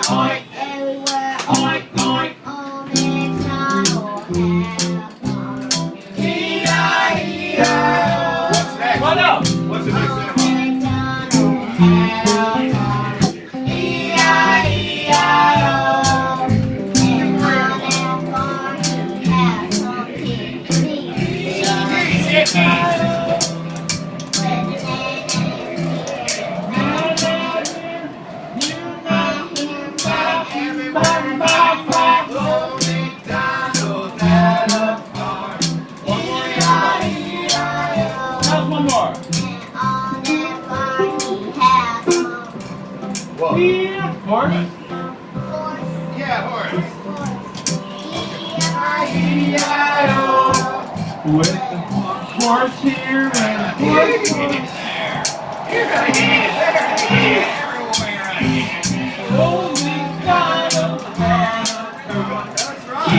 oink. Everywhere, Oink, oink. oh, McDonald had a farm. E-I-E-I-O. What's next? What else? What's the next Oh, animal? McDonald had a farm. E-I-E-I-O. And on that farm he had some pigs. One more. Whoa. Horse. Yeah, horse. With the horse here and horse. You're gonna get it everywhere. Old McDonald had a farm. That's right.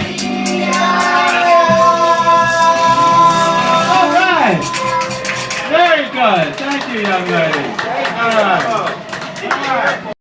E-I-E-I-O. All right. Very good. Thank you, young lady. All right.